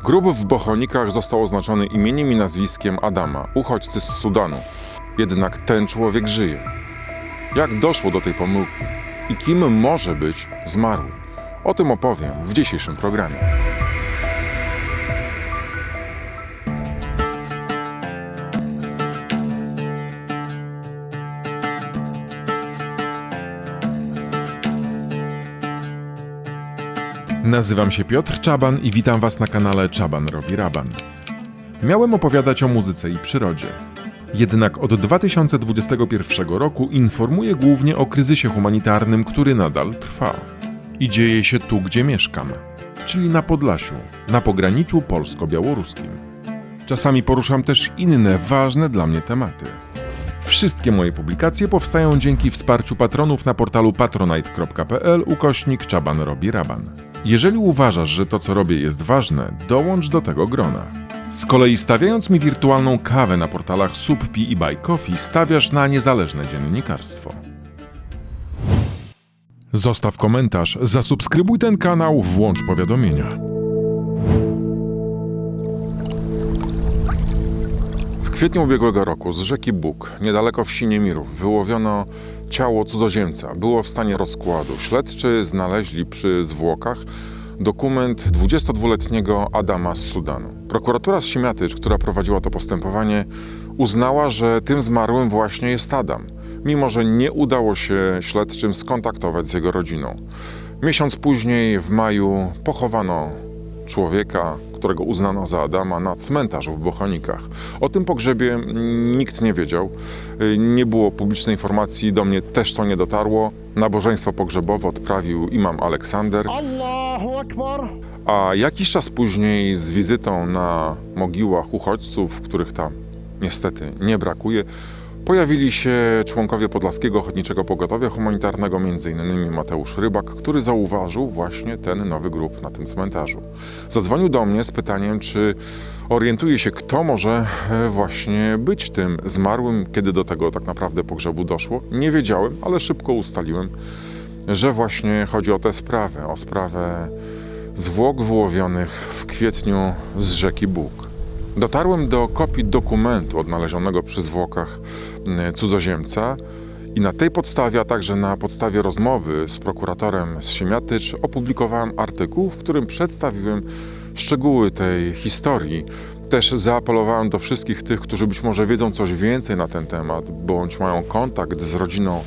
Grób w Bochonikach został oznaczony imieniem i nazwiskiem Adama, uchodźcy z Sudanu. Jednak ten człowiek żyje. Jak doszło do tej pomyłki i kim może być zmarły? O tym opowiem w dzisiejszym programie. Nazywam się Piotr Czaban i witam Was na kanale Czaban robi raban. Miałem opowiadać o muzyce i przyrodzie. Jednak od 2021 roku informuję głównie o kryzysie humanitarnym, który nadal trwa. I dzieje się tu, gdzie mieszkam, czyli na Podlasiu, na pograniczu polsko-białoruskim. Czasami poruszam też inne, ważne dla mnie tematy. Wszystkie moje publikacje powstają dzięki wsparciu patronów na portalu patronite.pl/Czaban robi raban. Jeżeli uważasz, że to co robię jest ważne, dołącz do tego grona. Z kolei stawiając mi wirtualną kawę na portalach Subpi i Buy Coffee stawiasz na niezależne dziennikarstwo. Zostaw komentarz, zasubskrybuj ten kanał, włącz powiadomienia. W kwietniu ubiegłego roku z rzeki Bug, niedaleko wsi Niemirów, wyłowiono ciało cudzoziemca. Było w stanie rozkładu. Śledczy znaleźli przy zwłokach dokument 22-letniego Adama z Sudanu. Prokuratura z Siemiatycz, która prowadziła to postępowanie, uznała, że tym zmarłym właśnie jest Adam, mimo że nie udało się śledczym skontaktować z jego rodziną. Miesiąc później, w maju, pochowano człowieka, którego uznano za Adama, na cmentarzu w Bochonikach. O tym pogrzebie nikt nie wiedział. Nie było publicznej informacji, do mnie też to nie dotarło. Nabożeństwo pogrzebowe odprawił imam Aleksander. Allahu Akbar. A jakiś czas później z wizytą na mogiłach uchodźców, których tam niestety nie brakuje, pojawili się członkowie Podlaskiego Ochotniczego Pogotowia Humanitarnego, m.in. Mateusz Rybak, który zauważył właśnie ten nowy grób na tym cmentarzu. Zadzwonił do mnie z pytaniem, czy orientuje się, kto może właśnie być tym zmarłym, kiedy do tego tak naprawdę pogrzebu doszło. Nie wiedziałem, ale szybko ustaliłem, że właśnie chodzi o tę sprawę, o sprawę zwłok wyłowionych w kwietniu z rzeki Bug. Dotarłem do kopii dokumentu odnalezionego przy zwłokach cudzoziemca i na tej podstawie, a także na podstawie rozmowy z prokuratorem z Siemiatycz opublikowałem artykuł, w którym przedstawiłem szczegóły tej historii. Też zaapelowałem do wszystkich tych, którzy być może wiedzą coś więcej na ten temat, bądź mają kontakt z rodziną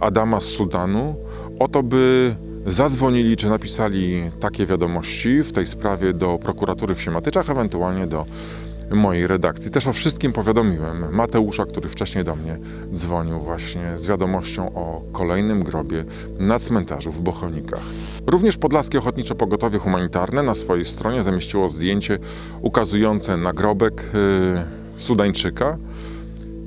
Adama z Sudanu, o to, by zadzwonili czy napisali takie wiadomości w tej sprawie do prokuratury w Siemiatyczach, ewentualnie do mojej redakcji. Też o wszystkim powiadomiłem Mateusza, który wcześniej do mnie dzwonił właśnie z wiadomością o kolejnym grobie na cmentarzu w Bochonikach. Również Podlaskie Ochotnicze Pogotowie Humanitarne na swojej stronie zamieściło zdjęcie ukazujące nagrobek Sudańczyka,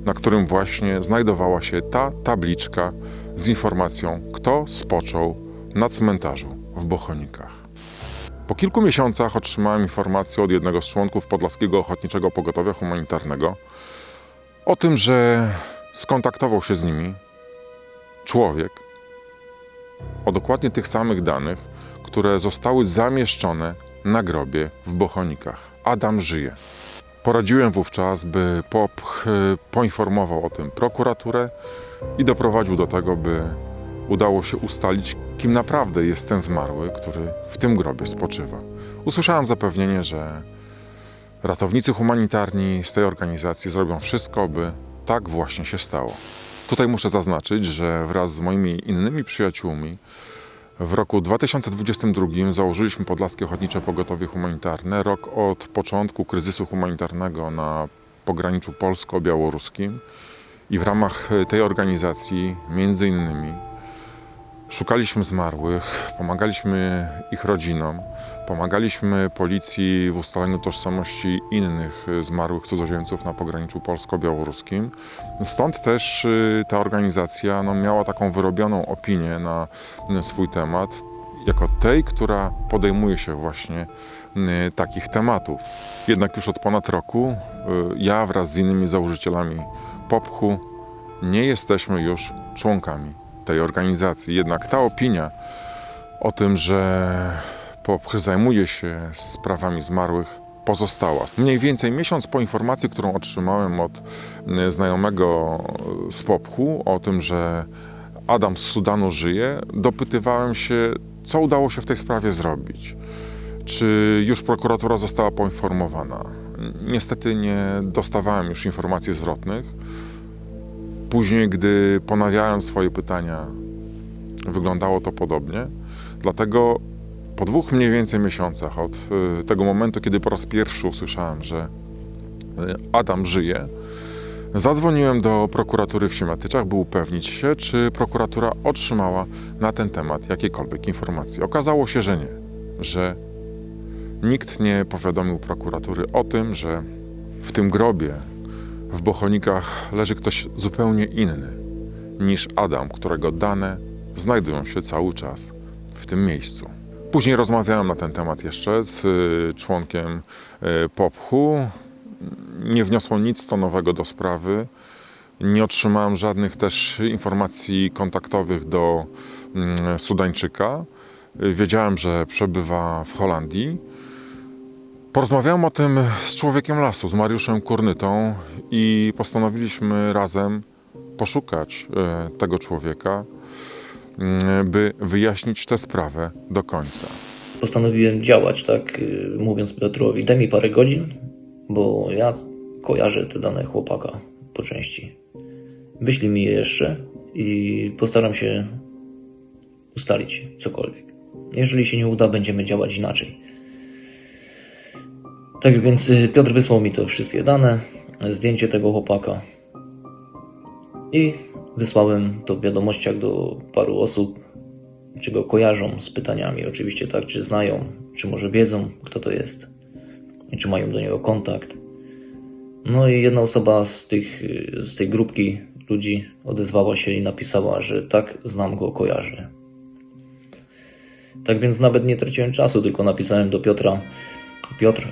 na którym właśnie znajdowała się ta tabliczka z informacją, kto spoczął na cmentarzu w Bochonikach. Po kilku miesiącach otrzymałem informację od jednego z członków Podlaskiego Ochotniczego Pogotowia Humanitarnego o tym, że skontaktował się z nimi człowiek o dokładnie tych samych danych, które zostały zamieszczone na grobie w Bochonikach. Adam żyje. Poradziłem wówczas, by Popch poinformował o tym prokuraturę i doprowadził do tego, by udało się ustalić, kim naprawdę jest ten zmarły, który w tym grobie spoczywa. Usłyszałem zapewnienie, że ratownicy humanitarni z tej organizacji zrobią wszystko, by tak właśnie się stało. Tutaj muszę zaznaczyć, że wraz z moimi innymi przyjaciółmi w roku 2022 założyliśmy Podlaskie Ochotnicze Pogotowie Humanitarne, rok od początku kryzysu humanitarnego na pograniczu polsko-białoruskim, i w ramach tej organizacji między innymi szukaliśmy zmarłych, pomagaliśmy ich rodzinom, pomagaliśmy policji w ustaleniu tożsamości innych zmarłych cudzoziemców na pograniczu polsko-białoruskim. Stąd też ta organizacja miała taką wyrobioną opinię na swój temat, jako tej, która podejmuje się właśnie takich tematów. Jednak już od ponad roku ja wraz z innymi założycielami Popchu nie jesteśmy już członkami tej organizacji. Jednak ta opinia o tym, że Popch zajmuje się sprawami zmarłych, pozostała. Mniej więcej miesiąc po informacji, którą otrzymałem od znajomego z Popchu o tym, że Adam z Sudanu żyje, dopytywałem się, co udało się w tej sprawie zrobić. Czy już prokuratura została poinformowana? Niestety nie dostawałem już informacji zwrotnych. Później, gdy ponawiałem swoje pytania, wyglądało to podobnie. Dlatego po 2 mniej więcej miesiącach od tego momentu, kiedy po raz pierwszy usłyszałem, że Adam żyje, zadzwoniłem do prokuratury w Siemiatyczach, by upewnić się, czy prokuratura otrzymała na ten temat jakiekolwiek informacje. Okazało się, że nie, że nikt nie powiadomił prokuratury o tym, że w tym grobie w Bochonikach leży ktoś zupełnie inny niż Adam, którego dane znajdują się cały czas w tym miejscu. Później rozmawiałem na ten temat jeszcze z członkiem Popchu. Nie wniosło nic to nowego do sprawy. Nie otrzymałem żadnych też informacji kontaktowych do Sudańczyka. Wiedziałem, że przebywa w Holandii. Porozmawiałem o tym z człowiekiem lasu, z Mariuszem Kurnytą i postanowiliśmy razem poszukać tego człowieka, by wyjaśnić tę sprawę do końca. Postanowiłem działać, tak, mówiąc Piotrowi, daj mi parę godzin, bo ja kojarzę te dane chłopaka po części. Wyślij mi je jeszcze i postaram się ustalić cokolwiek. Jeżeli się nie uda, będziemy działać inaczej. Tak więc Piotr wysłał mi te wszystkie dane, zdjęcie tego chłopaka i wysłałem to w wiadomościach do paru osób, czy go kojarzą z pytaniami, oczywiście tak, czy znają, czy może wiedzą, kto to jest, i czy mają do niego kontakt. No i jedna osoba z tej grupki ludzi odezwała się i napisała, że tak, znam go, kojarzę. Tak więc nawet nie traciłem czasu, tylko napisałem do Piotra: Piotr,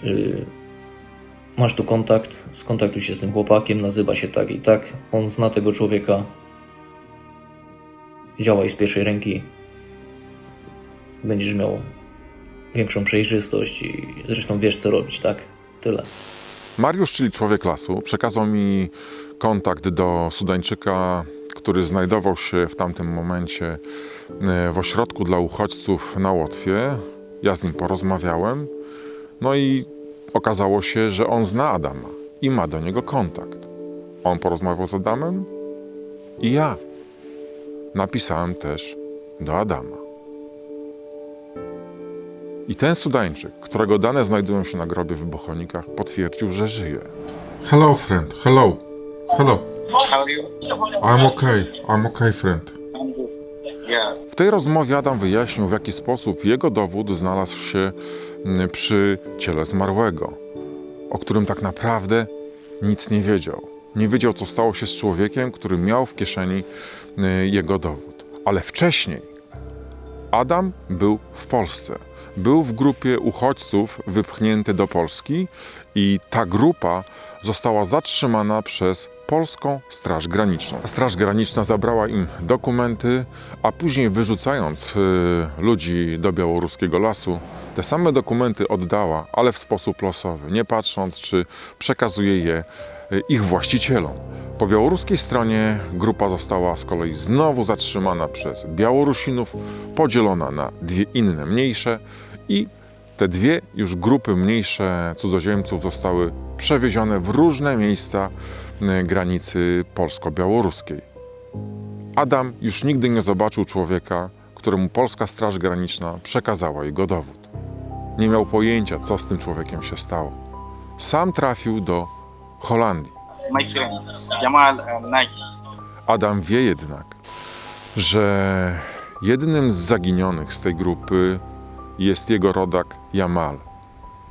masz tu kontakt, skontaktuj się z tym chłopakiem, nazywa się tak i tak, on zna tego człowieka, działaj z pierwszej ręki, będziesz miał większą przejrzystość i zresztą wiesz, co robić, tak? Tyle. Mariusz, czyli człowiek lasu, przekazał mi kontakt do Sudańczyka, który znajdował się w tamtym momencie w ośrodku dla uchodźców na Łotwie. Ja z nim porozmawiałem, no i okazało się, że on zna Adama i ma do niego kontakt. On porozmawiał z Adamem i ja napisałem też do Adama. I ten Sudańczyk, którego dane znajdują się na grobie w Bochonikach, potwierdził, że żyje. Hello, friend. Hello. Hello. How are you? I'm okay, friend. I'm good. Yeah. W tej rozmowie Adam wyjaśnił, w jaki sposób jego dowód znalazł się przy ciele zmarłego, o którym tak naprawdę nic nie wiedział. Nie wiedział, co stało się z człowiekiem, który miał w kieszeni jego dowód. Ale wcześniej Adam był w Polsce. Był w grupie uchodźców wypchnięty do Polski i ta grupa została zatrzymana przez polską Straż Graniczną. Straż Graniczna zabrała im dokumenty, a później wyrzucając ludzi do białoruskiego lasu, te same dokumenty oddała, ale w sposób losowy, nie patrząc, czy przekazuje je ich właścicielom. Po białoruskiej stronie grupa została z kolei znowu zatrzymana przez Białorusinów, podzielona na 2 inne mniejsze i te 2 już grupy mniejsze cudzoziemców zostały przewiezione w różne miejsca granicy polsko-białoruskiej. Adam już nigdy nie zobaczył człowieka, któremu polska Straż Graniczna przekazała jego dowód. Nie miał pojęcia, co z tym człowiekiem się stało. Sam trafił do Holandii. My friend, Jamal Nagi. Adam wie jednak, że jednym z zaginionych z tej grupy jest jego rodak Jamal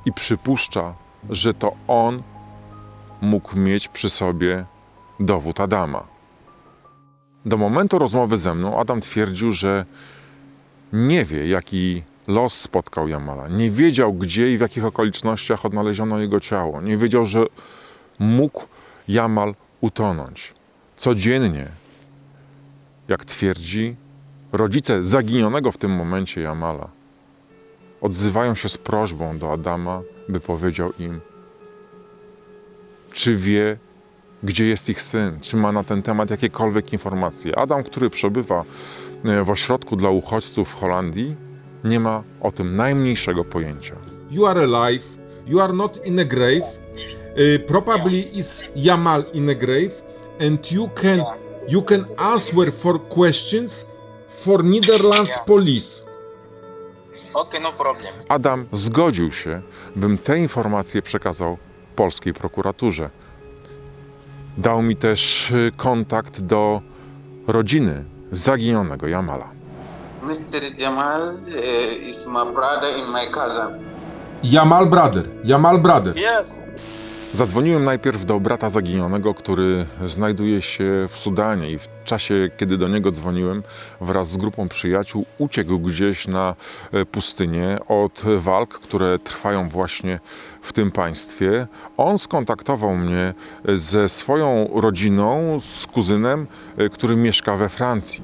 i przypuszcza, że to on mógł mieć przy sobie dowód Adama. Do momentu rozmowy ze mną Adam twierdził, że nie wie, jaki los spotkał Jamala. Nie wiedział, gdzie i w jakich okolicznościach odnaleziono jego ciało. Nie wiedział, że mógł Jamal utonąć. Codziennie, jak twierdzi, rodzice zaginionego w tym momencie Jamala odzywają się z prośbą do Adama, by powiedział im, czy wie, gdzie jest ich syn, czy ma na ten temat jakiekolwiek informacje. Adam, który przebywa w ośrodku dla uchodźców w Holandii, nie ma o tym najmniejszego pojęcia. You are alive. You are not in a grave. Probably is Jamal in a grave, and you can answer for questions for Netherlands police. Okay, no problem. Adam zgodził się, bym te informacje przekazał polskiej prokuraturze. Dał mi też kontakt do rodziny zaginionego Jamala. Mr. Jamal is my brother and my cousin. Jamal brother. Yes. Zadzwoniłem najpierw do brata zaginionego, który znajduje się w Sudanie i w czasie, kiedy do niego dzwoniłem, wraz z grupą przyjaciół uciekł gdzieś na pustynię od walk, które trwają właśnie w tym państwie. On skontaktował mnie ze swoją rodziną, z kuzynem, który mieszka we Francji.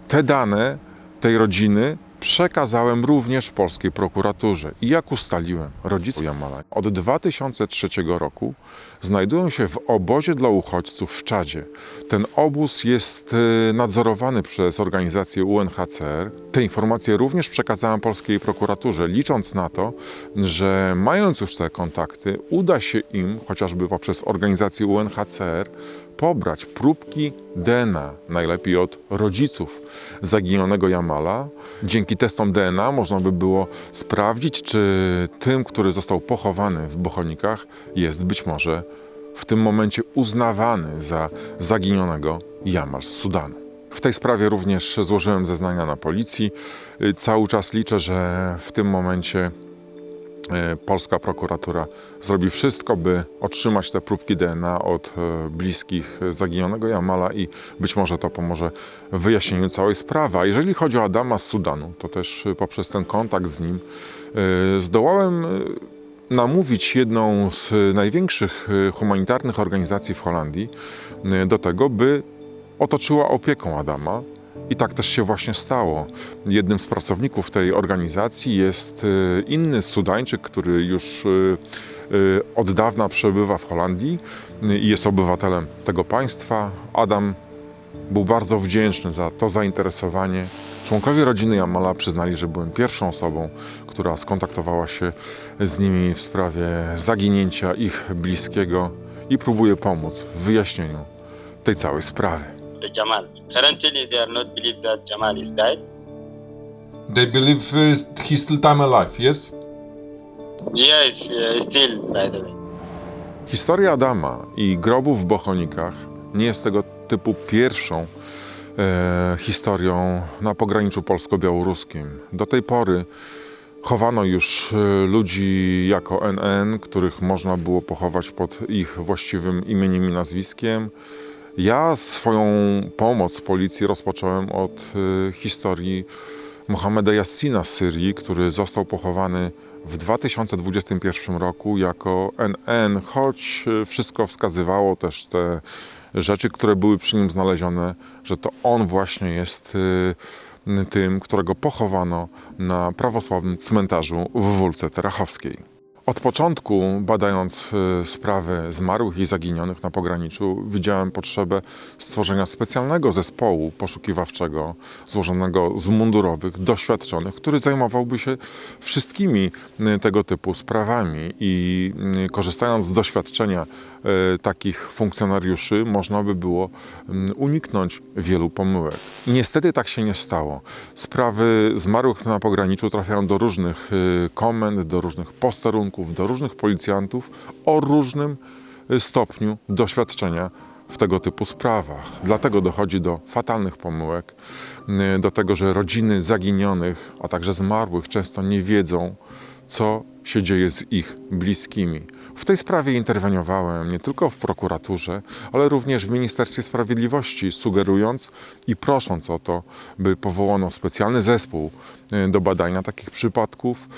Te dane tej rodziny przekazałem również polskiej prokuraturze i jak ustaliłem, rodzice Jamala od 2003 roku znajdują się w obozie dla uchodźców w Czadzie. Ten obóz jest nadzorowany przez organizację UNHCR. Te informacje również przekazałem polskiej prokuraturze, licząc na to, że mając już te kontakty, uda się im, chociażby poprzez organizację UNHCR, pobrać próbki DNA, najlepiej od rodziców zaginionego Jamala. Dzięki testom DNA można by było sprawdzić, czy tym, który został pochowany w Bochonikach, jest być może w tym momencie uznawany za zaginionego Jamal z Sudanu. W tej sprawie również złożyłem zeznania na policji. Cały czas liczę, że w tym momencie polska prokuratura zrobi wszystko, by otrzymać te próbki DNA od bliskich zaginionego Jamala i być może to pomoże w wyjaśnieniu całej sprawy. A jeżeli chodzi o Adama z Sudanu, to też poprzez ten kontakt z nim zdołałem namówić jedną z największych humanitarnych organizacji w Holandii do tego, by otoczyła opieką Adama. I tak też się właśnie stało. Jednym z pracowników tej organizacji jest inny Sudańczyk, który już od dawna przebywa w Holandii i jest obywatelem tego państwa. Adam był bardzo wdzięczny za to zainteresowanie. Członkowie rodziny Jamala przyznali, że byłem pierwszą osobą, która skontaktowała się z nimi w sprawie zaginięcia ich bliskiego i próbuje pomóc w wyjaśnieniu tej całej sprawy. Jamal. Currently, they are not believe that Jamal is died. They believe he's still time alive, yes? Yes, still, by the way. Historia Adama i grobu w Bochonikach nie jest tego typu pierwszą historią na pograniczu polsko-białoruskim. Do tej pory chowano już ludzi jako NN, których można było pochować pod ich właściwym imieniem i nazwiskiem. Ja swoją pomoc policji rozpocząłem od historii Mohameda Yassina z Syrii, który został pochowany w 2021 roku jako NN, choć wszystko wskazywało też te rzeczy, które były przy nim znalezione, że to on właśnie jest tym, którego pochowano na prawosławnym cmentarzu w Wólce Terachowskiej. Od początku, badając sprawy zmarłych i zaginionych na pograniczu, widziałem potrzebę stworzenia specjalnego zespołu poszukiwawczego złożonego z mundurowych, doświadczonych, który zajmowałby się wszystkimi tego typu sprawami i korzystając z doświadczenia takich funkcjonariuszy można by było uniknąć wielu pomyłek. Niestety tak się nie stało. Sprawy zmarłych na pograniczu trafiają do różnych komend, do różnych posterunków, do różnych policjantów o różnym stopniu doświadczenia w tego typu sprawach. Dlatego dochodzi do fatalnych pomyłek, do tego, że rodziny zaginionych, a także zmarłych często nie wiedzą, co się dzieje z ich bliskimi. W tej sprawie interweniowałem nie tylko w prokuraturze, ale również w Ministerstwie Sprawiedliwości, sugerując i prosząc o to, by powołano specjalny zespół do badania takich przypadków,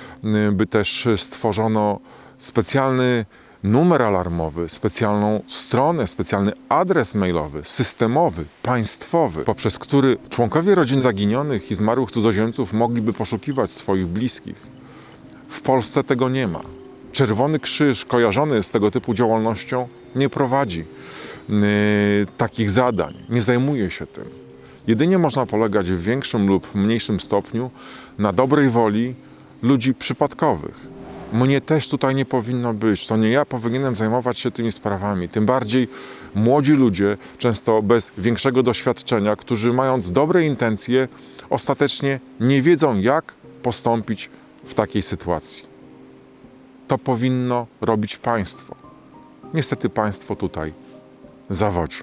by też stworzono specjalny numer alarmowy, specjalną stronę, specjalny adres mailowy, systemowy, państwowy, poprzez który członkowie rodzin zaginionych i zmarłych cudzoziemców mogliby poszukiwać swoich bliskich. W Polsce tego nie ma. Czerwony Krzyż kojarzony z tego typu działalnością nie prowadzi takich zadań, nie zajmuje się tym. Jedynie można polegać w większym lub mniejszym stopniu na dobrej woli ludzi przypadkowych. Mnie też tutaj nie powinno być, to nie ja powinienem zajmować się tymi sprawami. Tym bardziej młodzi ludzie, często bez większego doświadczenia, którzy mając dobre intencje, ostatecznie nie wiedzą, jak postąpić w takiej sytuacji. To powinno robić państwo. Niestety państwo tutaj zawodzi.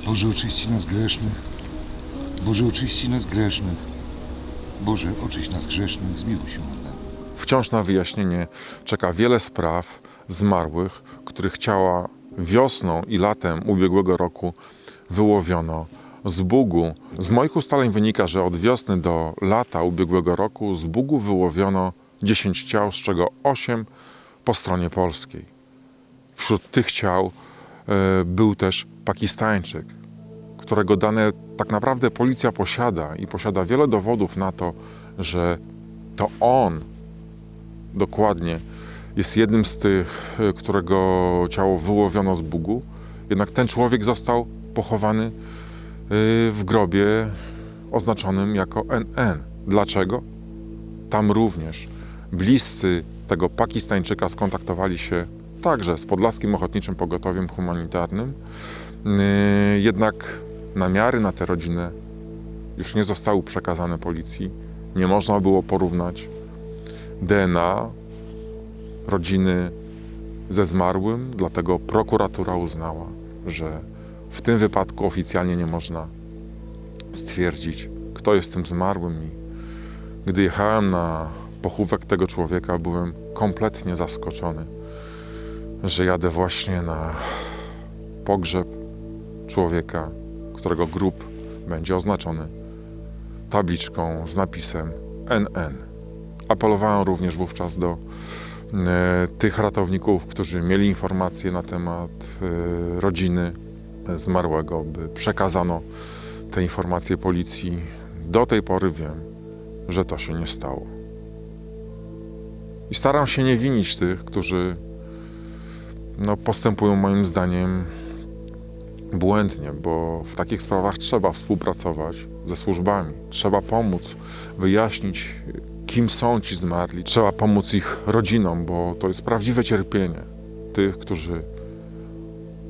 Boże, oczyści nas grzesznych. Boże, oczyści nas grzesznych. Boże, oczyść nas grzesznych, zmiłuj się nad nami. Wciąż na wyjaśnienie czeka wiele spraw zmarłych, których ciała wiosną i latem ubiegłego roku wyłowiono z Bugu. Z moich ustaleń wynika, że od wiosny do lata ubiegłego roku z Bugu wyłowiono 10 ciał, z czego 8 po stronie polskiej. Wśród tych ciał był też Pakistańczyk, którego dane tak naprawdę policja posiada i posiada wiele dowodów na to, że to on dokładnie jest jednym z tych, którego ciało wyłowiono z Bugu. Jednak ten człowiek został pochowany w grobie oznaczonym jako NN. Dlaczego? Tam również bliscy tego Pakistańczyka skontaktowali się także z Podlaskim Ochotniczym Pogotowiem Humanitarnym. Jednak namiary na tę rodzinę już nie zostały przekazane policji. Nie można było porównać DNA rodziny ze zmarłym, dlatego prokuratura uznała, że w tym wypadku oficjalnie nie można stwierdzić, kto jest tym zmarłym. I gdy jechałem na pochówek tego człowieka, byłem kompletnie zaskoczony, że jadę właśnie na pogrzeb człowieka, którego grób będzie oznaczony tabliczką z napisem NN. Apelowałem również wówczas do tych ratowników, którzy mieli informacje na temat rodziny zmarłego, by przekazano te informacje policji. Do tej pory wiem, że to się nie stało. I staram się nie winić tych, którzy postępują moim zdaniem błędnie, bo w takich sprawach trzeba współpracować ze służbami. Trzeba pomóc wyjaśnić, kim są ci zmarli. Trzeba pomóc ich rodzinom, bo to jest prawdziwe cierpienie tych, którzy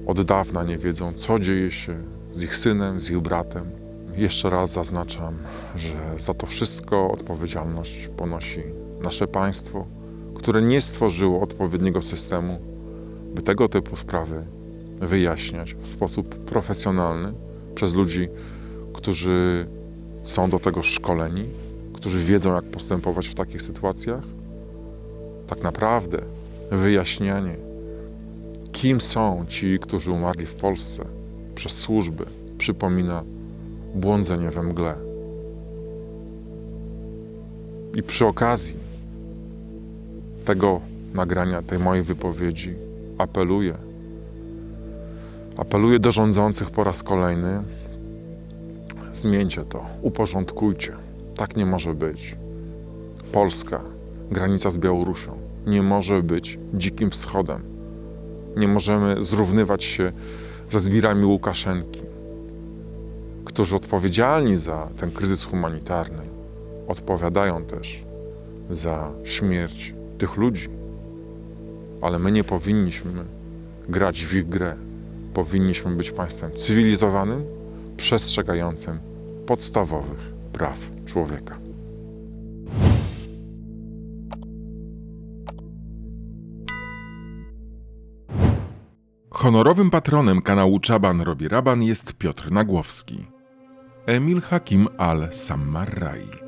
od dawna nie wiedzą, co dzieje się z ich synem, z ich bratem. Jeszcze raz zaznaczam, że za to wszystko odpowiedzialność ponosi nasze państwo, które nie stworzyło odpowiedniego systemu, by tego typu sprawy wyjaśniać w sposób profesjonalny przez ludzi, którzy są do tego szkoleni, którzy wiedzą, jak postępować w takich sytuacjach. Tak naprawdę wyjaśnianie, kim są ci, którzy umarli w Polsce przez służby, przypomina błądzenie we mgle. I przy okazji tego nagrania, tej mojej wypowiedzi apeluję do rządzących po raz kolejny: zmieńcie to, uporządkujcie. Tak nie może być. Polska, granica z Białorusią, nie może być dzikim wschodem. Nie możemy zrównywać się ze zbirami Łukaszenki, którzy odpowiedzialni za ten kryzys humanitarny odpowiadają też za śmierć tych ludzi. Ale my nie powinniśmy grać w ich grę. Powinniśmy być państwem cywilizowanym, przestrzegającym podstawowych praw człowieka. Honorowym patronem kanału Czaban robi Raban jest Piotr Nagłowski. Emil Hakim al-Sammarrai.